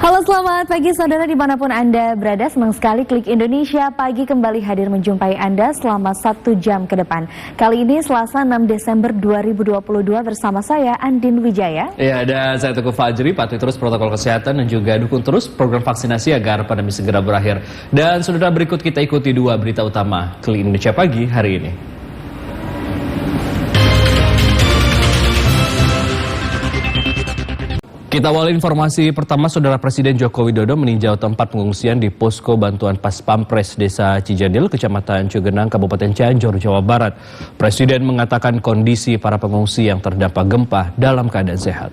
Halo, selamat pagi saudara dimanapun Anda berada. Senang sekali Klik Indonesia Pagi kembali hadir menjumpai Anda selama 1 jam ke depan. Kali ini Selasa 6 Desember 2022 bersama saya Andin Wijaya. Ya, dan saya Teguh Fajri, patuhi terus protokol kesehatan dan juga dukung terus program vaksinasi agar pandemi segera berakhir. Dan saudara, berikut kita ikuti 2 berita utama Klik Indonesia Pagi hari ini. Kita awali informasi pertama, Saudara. Presiden Joko Widodo meninjau tempat pengungsian di Posko Bantuan Pas Pampres Desa Cijandil, Kecamatan Cugenang, Kabupaten Cianjur, Jawa Barat. Presiden mengatakan kondisi para pengungsi yang terdampak gempa dalam keadaan sehat.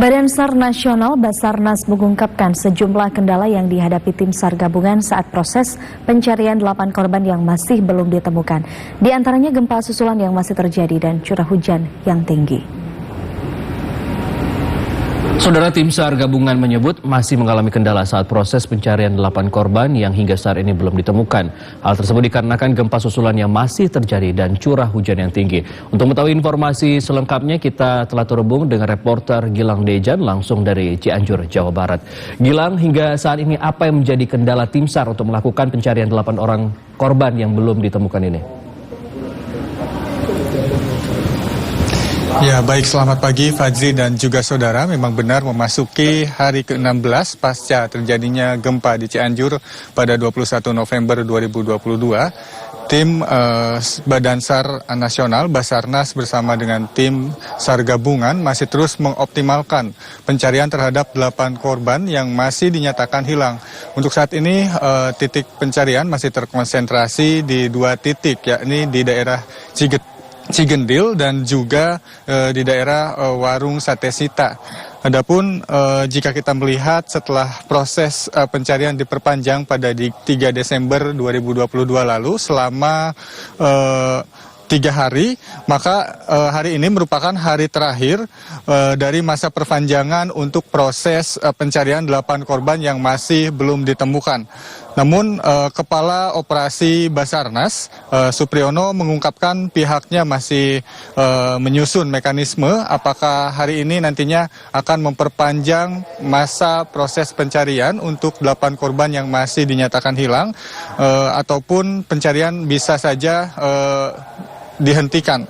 Badan SAR Nasional Basarnas mengungkapkan sejumlah kendala yang dihadapi tim SAR gabungan saat proses pencarian 8 korban yang masih belum ditemukan. Di antaranya gempa susulan yang masih terjadi dan curah hujan yang tinggi. Saudara, tim SAR gabungan menyebut masih mengalami kendala saat proses pencarian 8 korban yang hingga saat ini belum ditemukan. Hal tersebut dikarenakan gempa susulan yang masih terjadi dan curah hujan yang tinggi. Untuk mengetahui informasi selengkapnya, kita telah terhubung dengan reporter Gilang Dejan langsung dari Cianjur, Jawa Barat. Gilang, hingga saat ini apa yang menjadi kendala tim SAR untuk melakukan pencarian 8 orang korban yang belum ditemukan ini? Ya, baik, selamat pagi Fajri dan juga saudara. Memang benar memasuki hari ke-16 pasca terjadinya gempa di Cianjur pada 21 November 2022. Tim Badan SAR Nasional Basarnas bersama dengan tim SAR gabungan masih terus mengoptimalkan pencarian terhadap 8 korban yang masih dinyatakan hilang. Untuk saat ini titik pencarian masih terkonsentrasi di 2 titik, yakni di daerah Cigendil dan juga di daerah Warung Sate Sita. Adapun jika kita melihat setelah proses pencarian diperpanjang pada 3 Desember 2022 lalu selama 3 hari, maka hari ini merupakan hari terakhir dari masa perpanjangan untuk proses pencarian 8 korban yang masih belum ditemukan. Namun Kepala Operasi Basarnas Supriyono mengungkapkan pihaknya masih menyusun mekanisme apakah hari ini nantinya akan memperpanjang masa proses pencarian untuk 8 korban yang masih dinyatakan hilang ataupun pencarian bisa saja dihentikan.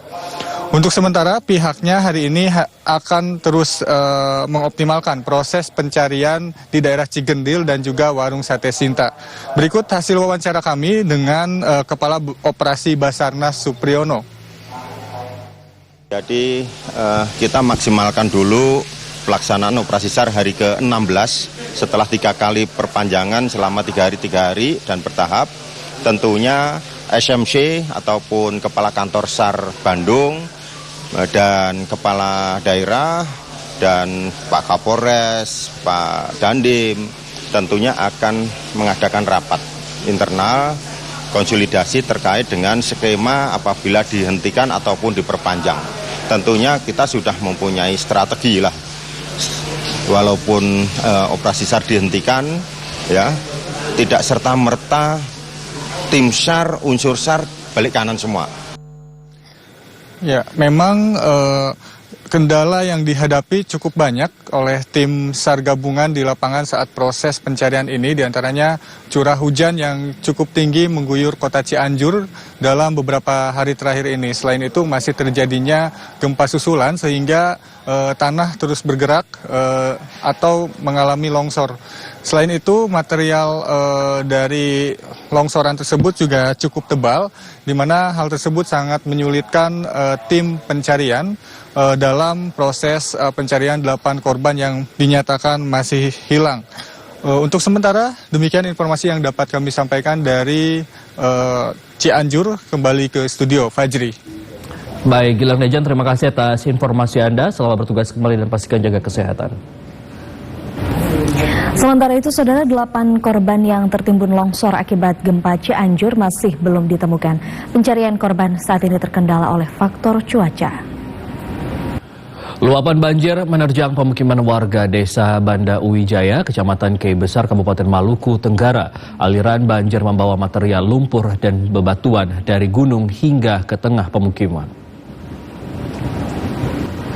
Untuk sementara pihaknya hari ini akan terus mengoptimalkan proses pencarian di daerah Cigendil dan juga Warung Sate Sinta. Berikut hasil wawancara kami dengan Kepala Operasi Basarnas Supriyono. Jadi kita maksimalkan dulu pelaksanaan operasi SAR hari ke-16 setelah 3 kali perpanjangan selama 3 hari dan bertahap. Tentunya SMC ataupun Kepala Kantor SAR Bandung dan Kepala Daerah dan Pak Kapolres, Pak Dandim tentunya akan mengadakan rapat internal konsolidasi terkait dengan skema apabila dihentikan ataupun diperpanjang. Tentunya kita sudah mempunyai strategi lah. Walaupun operasi SAR dihentikan, ya tidak serta-merta tim SAR, unsur SAR balik kanan semua. Ya, memang kendala yang dihadapi cukup banyak oleh tim SAR gabungan di lapangan saat proses pencarian ini, diantaranya curah hujan yang cukup tinggi mengguyur kota Cianjur dalam beberapa hari terakhir ini. Selain itu masih terjadinya gempa susulan sehingga tanah terus bergerak atau mengalami longsor. Selain itu material dari longsoran tersebut juga cukup tebal, di mana hal tersebut sangat menyulitkan tim pencarian dalam proses pencarian 8 korban yang dinyatakan masih hilang. Untuk sementara demikian informasi yang dapat kami sampaikan dari Cianjur. Kembali ke studio Fajri. Baik, Gilang Dejan, terima kasih atas informasi Anda. Selamat bertugas kembali dan pastikan jaga kesehatan. Sementara itu, saudara, 8 korban yang tertimbun longsor akibat gempa Cianjur masih belum ditemukan. Pencarian korban saat ini terkendala oleh faktor cuaca. Luapan banjir menerjang pemukiman warga Desa Banda Uwijaya, Kecamatan Kei Besar, Kabupaten Maluku Tenggara. Aliran banjir membawa material lumpur dan bebatuan dari gunung hingga ke tengah pemukiman.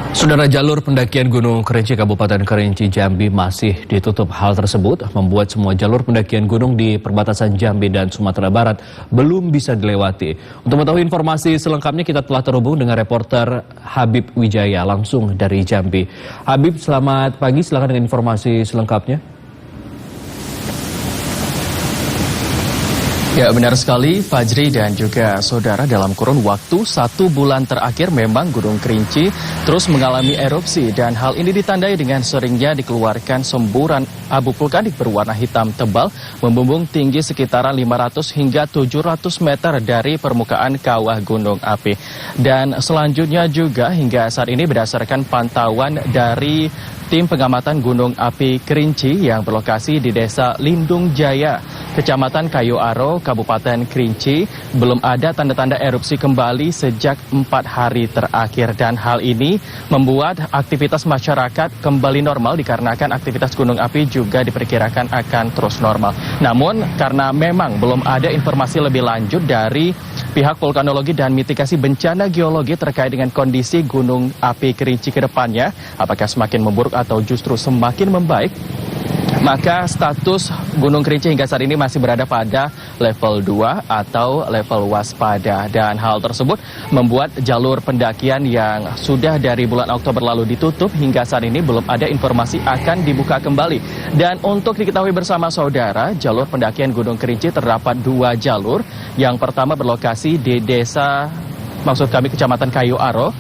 Saudara, jalur pendakian Gunung Kerinci Kabupaten Kerinci Jambi masih ditutup. Hal tersebut membuat semua jalur pendakian gunung di perbatasan Jambi dan Sumatera Barat belum bisa dilewati. Untuk mengetahui informasi selengkapnya kita telah terhubung dengan reporter Habib Wijaya langsung dari Jambi. Habib, selamat pagi, silakan dengan informasi selengkapnya. Ya, benar sekali Fajri dan juga saudara, dalam kurun waktu 1 bulan terakhir memang Gunung Kerinci terus mengalami erupsi dan hal ini ditandai dengan seringnya dikeluarkan semburan abu vulkanik berwarna hitam tebal membumbung tinggi sekitaran 500 hingga 700 meter dari permukaan kawah gunung api. Dan selanjutnya juga hingga saat ini berdasarkan pantauan dari tim pengamatan Gunung Api Kerinci yang berlokasi di Desa Lindung Jaya, Kecamatan Kayu Aro, Kabupaten Kerinci, belum ada tanda-tanda erupsi kembali sejak 4 hari terakhir. Dan hal ini membuat aktivitas masyarakat kembali normal dikarenakan aktivitas gunung api juga diperkirakan akan terus normal. Namun karena memang belum ada informasi lebih lanjut dari pihak vulkanologi dan mitigasi bencana geologi terkait dengan kondisi Gunung Api Kerinci ke depannya, apakah semakin memburuk atau justru semakin membaik, maka status Gunung Kerinci hingga saat ini masih berada pada level 2 atau level waspada. Dan hal tersebut membuat jalur pendakian yang sudah dari bulan Oktober lalu ditutup hingga saat ini belum ada informasi akan dibuka kembali. Dan untuk diketahui bersama saudara, jalur pendakian Gunung Kerinci terdapat 2 jalur. Yang pertama berlokasi di Kecamatan Kayu Aro,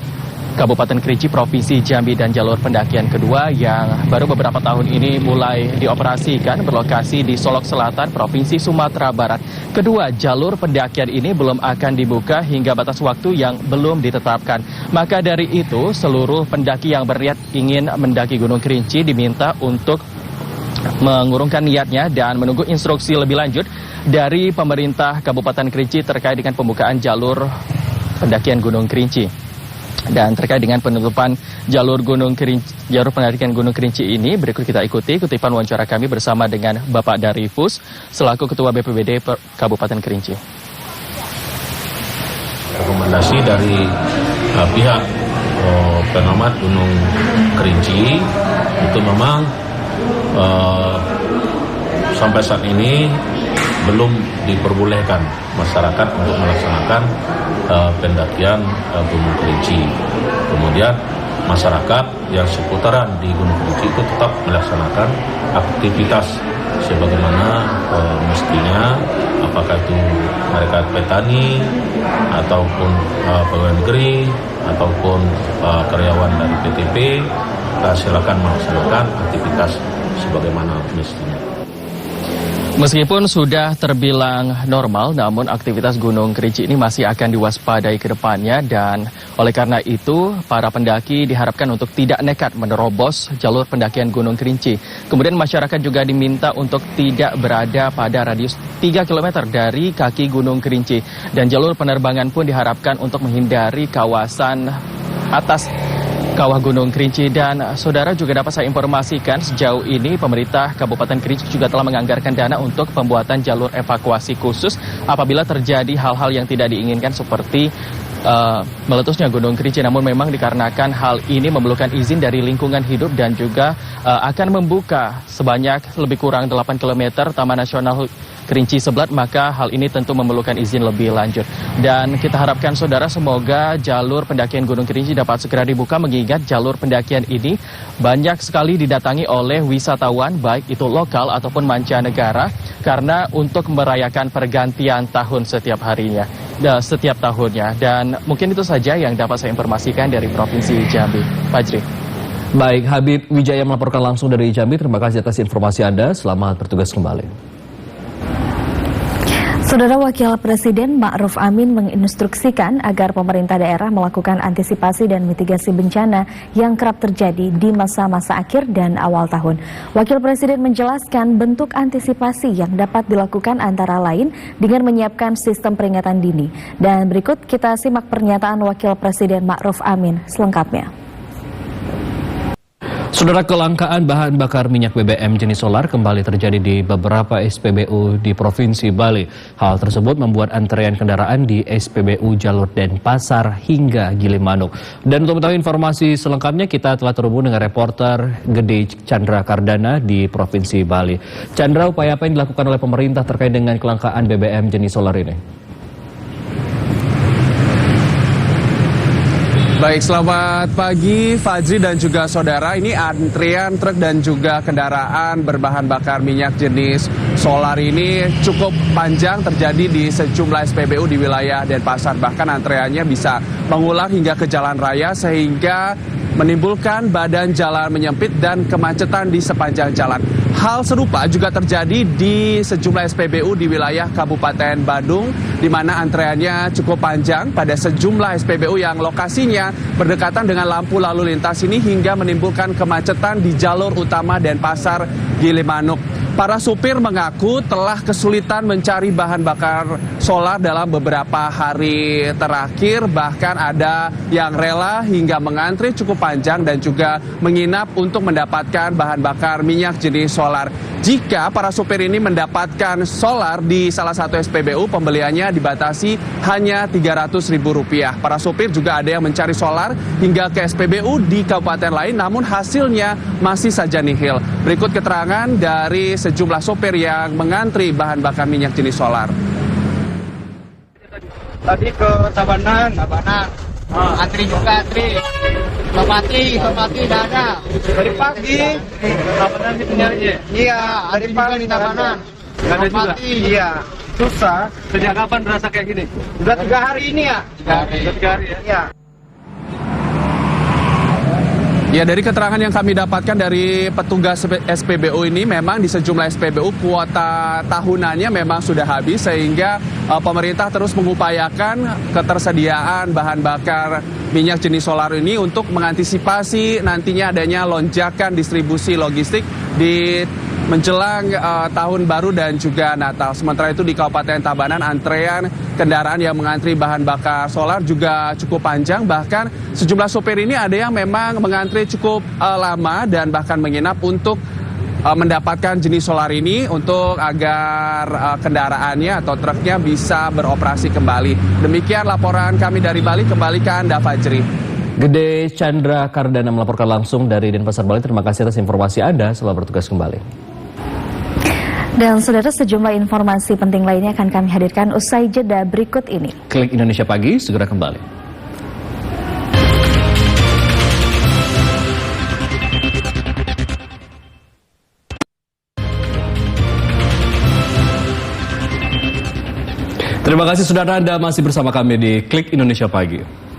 Kabupaten Kerinci, Provinsi Jambi, dan jalur pendakian kedua yang baru beberapa tahun ini mulai dioperasikan berlokasi di Solok Selatan, Provinsi Sumatera Barat. Kedua jalur pendakian ini belum akan dibuka hingga batas waktu yang belum ditetapkan. Maka dari itu, seluruh pendaki yang berniat ingin mendaki Gunung Kerinci diminta untuk mengurungkan niatnya dan menunggu instruksi lebih lanjut dari pemerintah Kabupaten Kerinci terkait dengan pembukaan jalur pendakian Gunung Kerinci. Dan terkait dengan penutupan jalur pendakian Gunung Kerinci ini, berikut kita ikuti kutipan wawancara kami bersama dengan Bapak Darifus selaku Ketua BPBD Kabupaten Kerinci. Rekomendasi dari pihak pengamat Gunung Kerinci itu memang sampai saat ini belum diperbolehkan masyarakat untuk melaksanakan pendakian Gunung Kerinci. Kemudian masyarakat yang seputaran di Gunung Kerinci itu tetap melaksanakan aktivitas sebagaimana mestinya, apakah itu mereka petani ataupun pegawai negeri ataupun karyawan dari PTP, silakan melaksanakan aktivitas sebagaimana mestinya. Meskipun sudah terbilang normal, namun aktivitas Gunung Kerinci ini masih akan diwaspadai ke depannya, dan oleh karena itu para pendaki diharapkan untuk tidak nekat menerobos jalur pendakian Gunung Kerinci. Kemudian masyarakat juga diminta untuk tidak berada pada radius 3 km dari kaki Gunung Kerinci, dan jalur penerbangan pun diharapkan untuk menghindari kawasan atas Kawah Gunung Kerinci. Dan saudara, juga dapat saya informasikan sejauh ini pemerintah Kabupaten Kerinci juga telah menganggarkan dana untuk pembuatan jalur evakuasi khusus apabila terjadi hal-hal yang tidak diinginkan seperti meletusnya Gunung Kerinci. Namun memang dikarenakan hal ini memerlukan izin dari lingkungan hidup dan juga akan membuka sebanyak lebih kurang 8 km Taman Nasional Kerinci Seblat, maka hal ini tentu memerlukan izin lebih lanjut. Dan kita harapkan saudara, semoga jalur pendakian Gunung Kerinci dapat segera dibuka, mengingat jalur pendakian ini banyak sekali didatangi oleh wisatawan baik itu lokal ataupun mancanegara, karena untuk merayakan pergantian tahun setiap tahunnya. Dan mungkin itu saja yang dapat saya informasikan dari Provinsi Jambi. Fajri. Baik, Habib Wijaya melaporkan langsung dari Jambi. Terima kasih atas informasi Anda. Selamat bertugas kembali. Saudara, Wakil Presiden Ma'ruf Amin menginstruksikan agar pemerintah daerah melakukan antisipasi dan mitigasi bencana yang kerap terjadi di masa-masa akhir dan awal tahun. Wakil Presiden menjelaskan bentuk antisipasi yang dapat dilakukan antara lain dengan menyiapkan sistem peringatan dini. Dan berikut kita simak pernyataan Wakil Presiden Ma'ruf Amin selengkapnya. Saudara, kelangkaan bahan bakar minyak BBM jenis solar kembali terjadi di beberapa SPBU di Provinsi Bali. Hal tersebut membuat antrean kendaraan di SPBU Jalur Denpasar hingga Gilimanuk. Dan untuk mengetahui informasi selengkapnya, kita telah terhubung dengan reporter Gede Chandra Kardana di Provinsi Bali. Chandra, upaya apa yang dilakukan oleh pemerintah terkait dengan kelangkaan BBM jenis solar ini? Baik, selamat pagi Fajri dan juga saudara. Ini antrian truk dan juga kendaraan berbahan bakar minyak jenis solar ini cukup panjang terjadi di sejumlah SPBU di wilayah Denpasar. Bahkan antreannya bisa mengular hingga ke jalan raya sehingga menimbulkan badan jalan menyempit dan kemacetan di sepanjang jalan. Hal serupa juga terjadi di sejumlah SPBU di wilayah Kabupaten Badung, di mana antreannya cukup panjang pada sejumlah SPBU yang lokasinya berdekatan dengan lampu lalu lintas ini hingga menimbulkan kemacetan di jalur utama Denpasar Gilimanuk. Para supir mengaku telah kesulitan mencari bahan bakar solar dalam beberapa hari terakhir, bahkan ada yang rela hingga mengantri cukup panjang dan juga menginap untuk mendapatkan bahan bakar minyak jenis solar. Jika para supir ini mendapatkan solar di salah satu SPBU, pembeliannya dibatasi hanya Rp300.000. Para supir juga ada yang mencari solar hingga ke SPBU di kabupaten lain, namun hasilnya masih saja nihil. Berikut keterangan dari sejumlah sopir yang mengantri bahan bakar minyak jenis solar. Tadi ke Tabanan. Antri juga, Somati dah ada. Dari pagi. Tabanan itu nyarinya? Iya, antri juga di Tabanan. Nggak ada juga? Iya. Susah. Sejak kapan berasa kayak gini? Udah 3 hari ini ya? 3 hari ya? Iya. Ya, dari keterangan yang kami dapatkan dari petugas SPBU ini, memang di sejumlah SPBU kuota tahunannya memang sudah habis sehingga pemerintah terus mengupayakan ketersediaan bahan bakar minyak jenis solar ini untuk mengantisipasi nantinya adanya lonjakan distribusi logistik di menjelang tahun baru dan juga Natal. Sementara itu di Kabupaten Tabanan antrean kendaraan yang mengantri bahan bakar solar juga cukup panjang. Bahkan sejumlah sopir ini ada yang memang mengantri cukup lama dan bahkan menginap untuk mendapatkan jenis solar ini untuk agar kendaraannya atau truknya bisa beroperasi kembali. Demikian laporan kami dari Bali, kembali ke Anda Fajri. Gede Chandra Kardana melaporkan langsung dari Denpasar, Bali. Terima kasih atas informasi Anda. Selamat bertugas kembali. Dan saudara, sejumlah informasi penting lainnya akan kami hadirkan usai jeda berikut ini. Klik Indonesia Pagi, segera kembali. Terima kasih saudara, Anda masih bersama kami di Klik Indonesia Pagi.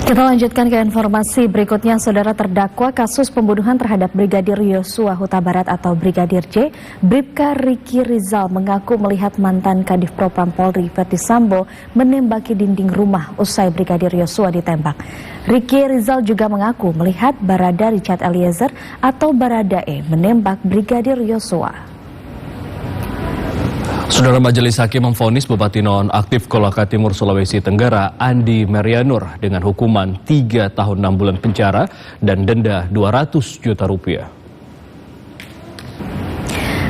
Kita lanjutkan ke informasi berikutnya. Saudara, terdakwa kasus pembunuhan terhadap Brigadir Yosua Huta Barat atau Brigadir J, Bribka Riki Rizal mengaku melihat mantan Kadif Propam Polri Verdi Sambo menembaki dinding rumah usai Brigadir Yosua ditembak. Riki Rizal juga mengaku melihat Barada Richard Eliezer atau Baradae menembak Brigadir Yosua. Saudara, Majelis Hakim memvonis Bupati Nonaktif Kolaka Timur Sulawesi Tenggara Andi Merianur dengan hukuman 3 tahun 6 bulan penjara dan denda Rp200 juta.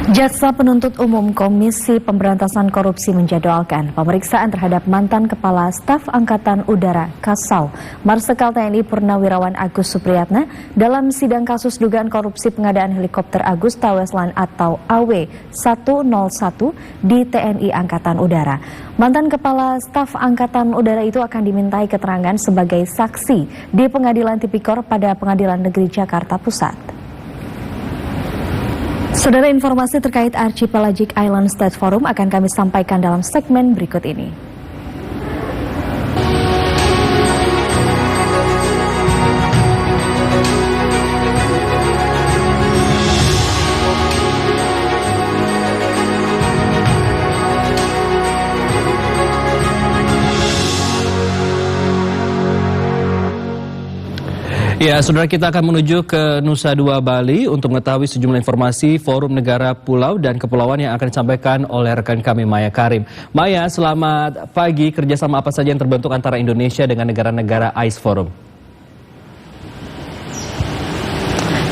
Jaksa Penuntut Umum Komisi Pemberantasan Korupsi menjadwalkan pemeriksaan terhadap mantan Kepala Staf Angkatan Udara Kasau, Marsikal TNI Purnawirawan Agus Supriyatna dalam sidang kasus dugaan korupsi pengadaan helikopter Agusta Westland atau AW101 di TNI Angkatan Udara. Mantan Kepala Staf Angkatan Udara itu akan dimintai keterangan sebagai saksi di Pengadilan Tipikor pada Pengadilan Negeri Jakarta Pusat. Saudara, informasi terkait Archipelagic Island State Forum akan kami sampaikan dalam segmen berikut ini. Ya, saudara, kita akan menuju ke Nusa Dua Bali untuk mengetahui sejumlah informasi Forum Negara Pulau dan Kepulauan yang akan disampaikan oleh rekan kami Maya Karim. Maya, selamat pagi. Kerjasama apa saja yang terbentuk antara Indonesia dengan negara-negara ICE Forum?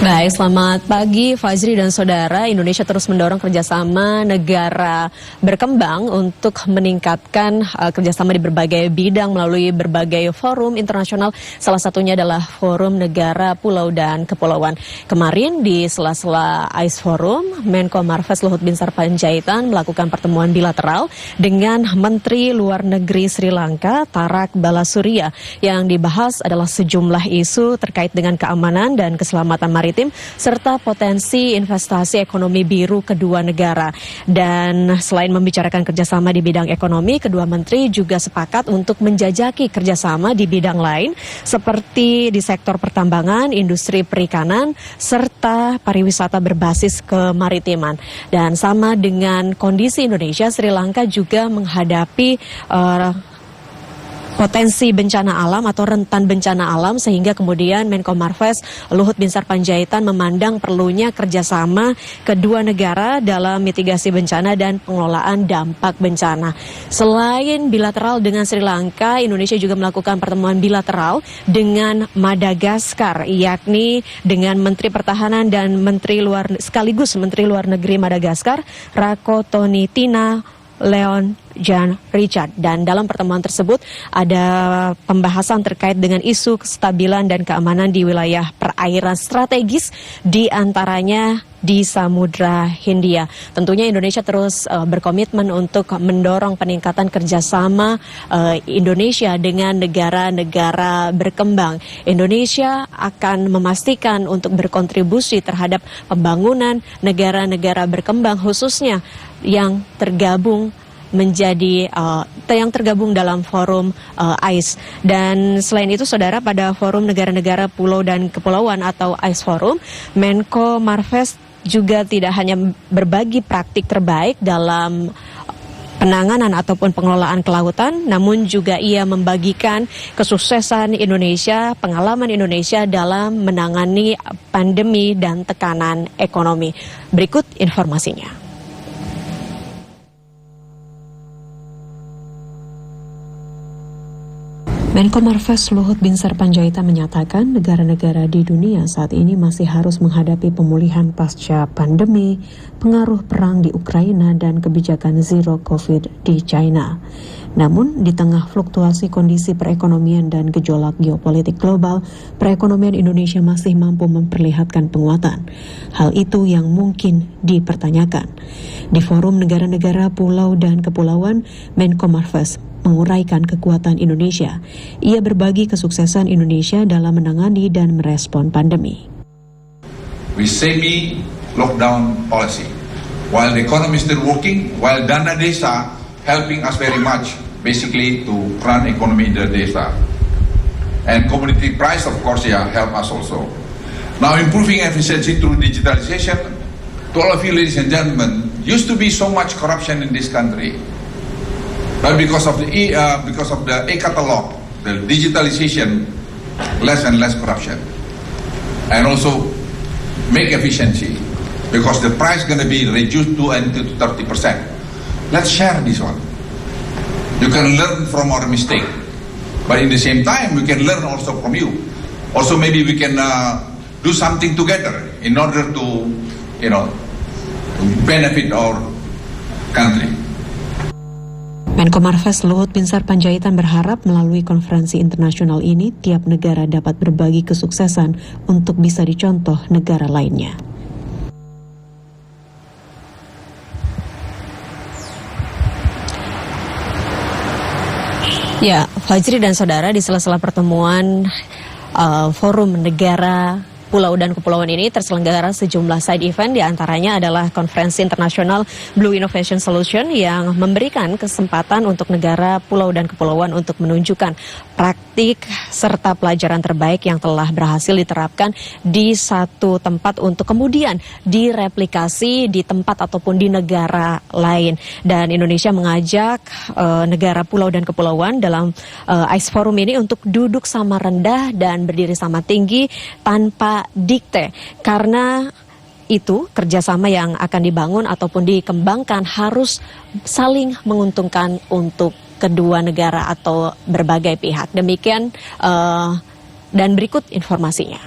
Baik, selamat pagi Fajri dan saudara. Indonesia terus mendorong kerjasama negara berkembang untuk meningkatkan kerjasama di berbagai bidang melalui berbagai forum internasional. Salah satunya adalah Forum Negara Pulau dan Kepulauan. Kemarin di sela-sela ICE Forum, Menko Marves Luhut Binsar Panjaitan melakukan pertemuan bilateral dengan Menteri Luar Negeri Sri Lanka, Tarak Balasurya. Yang dibahas adalah sejumlah isu terkait dengan keamanan dan keselamatan maritim serta potensi investasi ekonomi biru kedua negara. Dan selain membicarakan kerjasama di bidang ekonomi, kedua menteri juga sepakat untuk menjajaki kerjasama di bidang lain seperti di sektor pertambangan, industri perikanan, serta pariwisata berbasis kemaritiman. Dan sama dengan kondisi Indonesia, Sri Lanka juga menghadapi potensi bencana alam atau rentan bencana alam, sehingga kemudian Menko Marves Luhut Binsar Panjaitan memandang perlunya kerjasama kedua negara dalam mitigasi bencana dan pengelolaan dampak bencana. Selain bilateral dengan Sri Lanka, Indonesia juga melakukan pertemuan bilateral dengan Madagaskar, yakni dengan Menteri Pertahanan dan sekaligus Menteri Luar Negeri Madagaskar, Rakotonitina Leon Jan Richard. Dan dalam pertemuan tersebut ada pembahasan terkait dengan isu kestabilan dan keamanan di wilayah perairan strategis, di antaranya di Samudra Hindia. Tentunya Indonesia terus berkomitmen untuk mendorong peningkatan kerjasama Indonesia dengan negara-negara berkembang. Indonesia akan memastikan untuk berkontribusi terhadap pembangunan negara-negara berkembang, khususnya yang tergabung dalam forum ICE. Dan selain itu, saudara, pada forum negara-negara pulau dan kepulauan atau ICE Forum, Menko Marves juga tidak hanya berbagi praktik terbaik dalam penanganan ataupun pengelolaan kelautan, namun juga ia membagikan kesuksesan Indonesia, pengalaman Indonesia dalam menangani pandemi dan tekanan ekonomi. Berikut informasinya. Menko Marves Luhut Binsar Panjaitan menyatakan negara-negara di dunia saat ini masih harus menghadapi pemulihan pasca pandemi, pengaruh perang di Ukraina, dan kebijakan zero COVID di China. Namun, di tengah fluktuasi kondisi perekonomian dan gejolak geopolitik global, perekonomian Indonesia masih mampu memperlihatkan penguatan. Hal itu yang mungkin dipertanyakan. Di Forum Negara-negara Pulau dan Kepulauan, Menko Marves menguraikan kekuatan Indonesia. Ia berbagi kesuksesan Indonesia dalam menangani dan merespon pandemi. We semi-lockdown policy. While the economy is still working, while Dana Desa helping us very much, basically to run economy in the desa. And commodity price, of course, help us also. Now improving efficiency through digitalization. To all of you, ladies and gentlemen, used to be so much corruption in this country. But because of the e-catalog, the digitalization, less and less corruption. And also make efficiency, because the price going to be reduced to 30%. Let's share this one. You can learn from our mistake, but in the same time, we can learn also from you. Also, maybe we can do something together in order to, benefit our country. Menko Marves Luhut Binsar Panjaitan berharap melalui konferensi internasional ini tiap negara dapat berbagi kesuksesan untuk bisa dicontoh negara lainnya. Ya, Fajri dan saudara, di sela-sela pertemuan Forum Negara Pulau dan Kepulauan ini terselenggara sejumlah side event, diantaranya adalah konferensi internasional Blue Innovation Solution yang memberikan kesempatan untuk negara pulau dan kepulauan untuk menunjukkan praktik serta pelajaran terbaik yang telah berhasil diterapkan di satu tempat untuk kemudian direplikasi di tempat ataupun di negara lain. Dan Indonesia mengajak negara pulau dan kepulauan dalam ICE Forum ini untuk duduk sama rendah dan berdiri sama tinggi tanpa dikte, karena itu kerjasama yang akan dibangun ataupun dikembangkan harus saling menguntungkan untuk kedua negara atau berbagai pihak. Demikian dan berikut informasinya.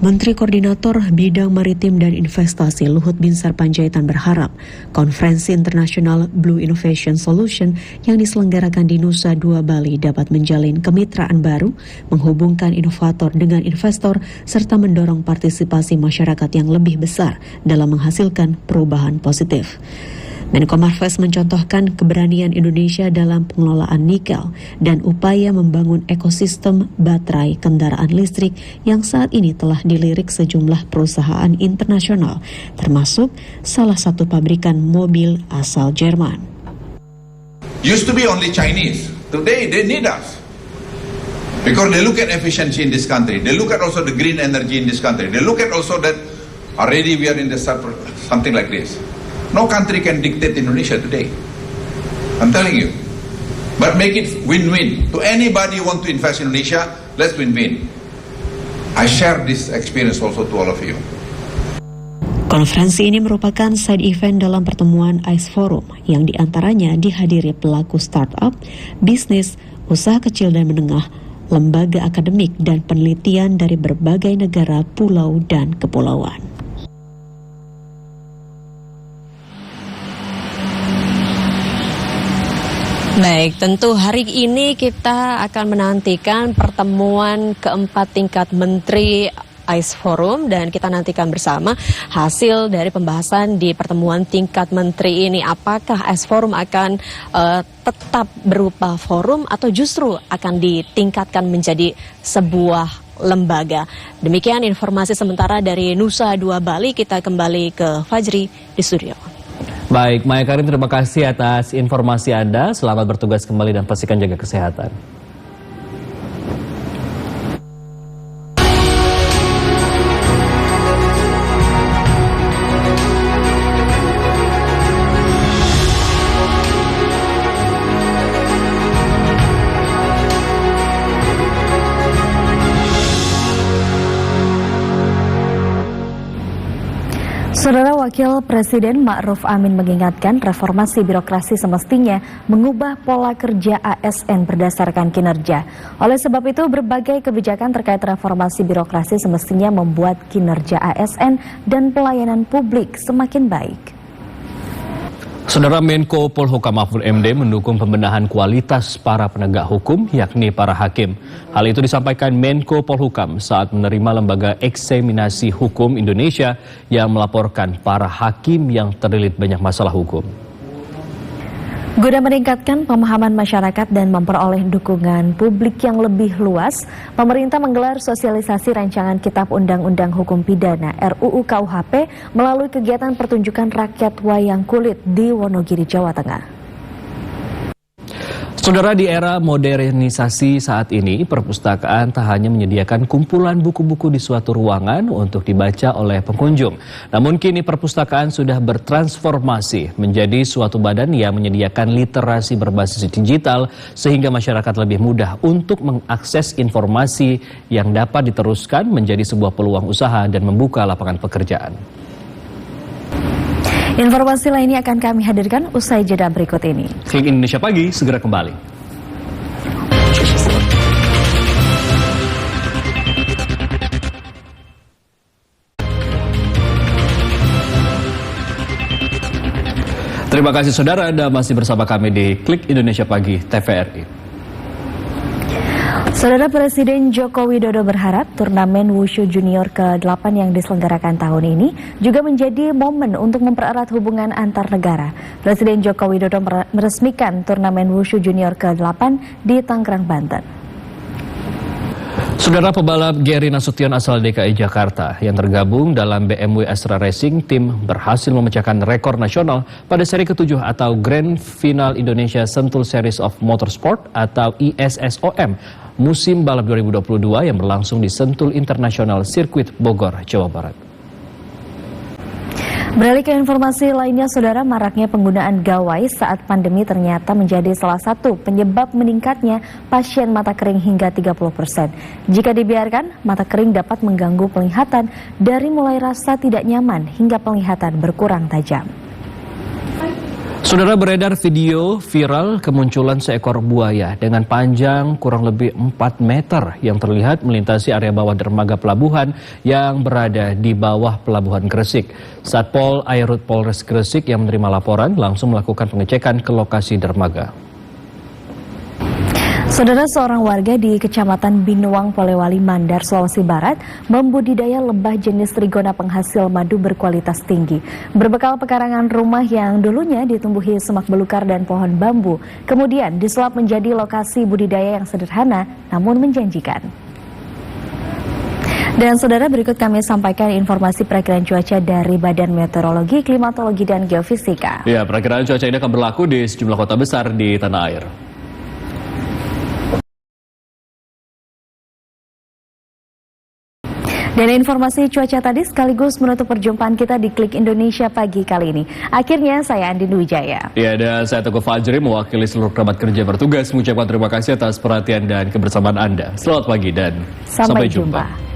Menteri Koordinator Bidang Maritim dan Investasi Luhut Binsar Panjaitan berharap konferensi internasional Blue Innovation Solution yang diselenggarakan di Nusa Dua Bali dapat menjalin kemitraan baru, menghubungkan inovator dengan investor, serta mendorong partisipasi masyarakat yang lebih besar dalam menghasilkan perubahan positif. Menko Marves mencontohkan keberanian Indonesia dalam pengelolaan nikel dan upaya membangun ekosistem baterai kendaraan listrik yang saat ini telah dilirik sejumlah perusahaan internasional, termasuk salah satu pabrikan mobil asal Jerman. Used to be only Chinese. Today they need us. Because they look at efficiency in this country. They look at also the green energy in this country. They look at also that already we are in the something like this. No country can dictate Indonesia today. I'm telling you. But make it win-win. To anybody who want to invest in Indonesia, let's win-win. I share this experience also to all of you. Konferensi ini merupakan side event dalam pertemuan ICE Forum yang diantaranya dihadiri pelaku startup, bisnis, usaha kecil dan menengah, lembaga akademik dan penelitian dari berbagai negara, pulau, dan kepulauan. Baik, tentu hari ini kita akan menantikan pertemuan keempat tingkat Menteri ICE Forum dan kita nantikan bersama hasil dari pembahasan di pertemuan tingkat Menteri ini. Apakah ICE Forum akan tetap berupa forum atau justru akan ditingkatkan menjadi sebuah lembaga? Demikian informasi sementara dari Nusa Dua Bali. Kita kembali ke Fajri di studio. Baik, Maya Karim, terima kasih atas informasi Anda. Selamat bertugas kembali dan pastikan jaga kesehatan. Saudara Wakil Presiden Ma'ruf Amin mengingatkan reformasi birokrasi semestinya mengubah pola kerja ASN berdasarkan kinerja. Oleh sebab itu, berbagai kebijakan terkait reformasi birokrasi semestinya membuat kinerja ASN dan pelayanan publik semakin baik. Saudara Menko Polhukam Mahfud MD mendukung pembenahan kualitas para penegak hukum, yakni para hakim. Hal itu disampaikan Menko Polhukam saat menerima lembaga eksaminasi hukum Indonesia yang melaporkan para hakim yang terlilit banyak masalah hukum. Guna meningkatkan pemahaman masyarakat dan memperoleh dukungan publik yang lebih luas, pemerintah menggelar sosialisasi rancangan Kitab Undang-Undang Hukum Pidana RUU KUHP melalui kegiatan pertunjukan rakyat wayang kulit di Wonogiri, Jawa Tengah. Saudara, di era modernisasi saat ini, perpustakaan tak hanya menyediakan kumpulan buku-buku di suatu ruangan untuk dibaca oleh pengunjung. Namun kini perpustakaan sudah bertransformasi menjadi suatu badan yang menyediakan literasi berbasis digital sehingga masyarakat lebih mudah untuk mengakses informasi yang dapat diteruskan menjadi sebuah peluang usaha dan membuka lapangan pekerjaan. Informasi lainnya akan kami hadirkan usai jeda berikut ini. Klik Indonesia Pagi segera kembali. Terima kasih saudara, Anda masih bersama kami di Klik Indonesia Pagi TVRI. Saudara, Presiden Joko Widodo berharap turnamen Wushu Junior ke-8 yang diselenggarakan tahun ini juga menjadi momen untuk mempererat hubungan antar negara. Presiden Joko Widodo meresmikan turnamen Wushu Junior ke-8 di Tangerang, Banten. Saudara, pebalap Gary Nasution asal DKI Jakarta yang tergabung dalam BMW Astra Racing Team berhasil memecahkan rekor nasional pada seri ke-7 atau Grand Final Indonesia Sentul Series of Motorsport atau ISSOM musim balap 2022 yang berlangsung di Sentul International Circuit Bogor, Jawa Barat. Beralih ke informasi lainnya, saudara, maraknya penggunaan gawai saat pandemi ternyata menjadi salah satu penyebab meningkatnya pasien mata kering hingga 30%. Jika dibiarkan, mata kering dapat mengganggu penglihatan dari mulai rasa tidak nyaman hingga penglihatan berkurang tajam. Saudara, beredar video viral kemunculan seekor buaya dengan panjang kurang lebih 4 meter yang terlihat melintasi area bawah dermaga pelabuhan yang berada di bawah pelabuhan Gresik. Satpol Airut Polres Gresik yang menerima laporan langsung melakukan pengecekan ke lokasi dermaga. Saudara, seorang warga di Kecamatan Binuang, Polewali, Mandar, Sulawesi Barat membudidaya lebah jenis Trigona penghasil madu berkualitas tinggi. Berbekal pekarangan rumah yang dulunya ditumbuhi semak belukar dan pohon bambu, kemudian disulap menjadi lokasi budidaya yang sederhana namun menjanjikan. Dan saudara, berikut kami sampaikan informasi perakiraan cuaca dari Badan Meteorologi, Klimatologi, dan Geofisika. Ya, perakiraan cuaca ini akan berlaku di sejumlah kota besar di tanah air. Dan informasi cuaca tadi sekaligus menutup perjumpaan kita di Klik Indonesia pagi kali ini. Akhirnya saya Andi Wijaya. Ya, dan saya Teguh Fajri mewakili seluruh kerabat kerja bertugas mengucapkan terima kasih atas perhatian dan kebersamaan Anda. Selamat pagi dan sampai jumpa.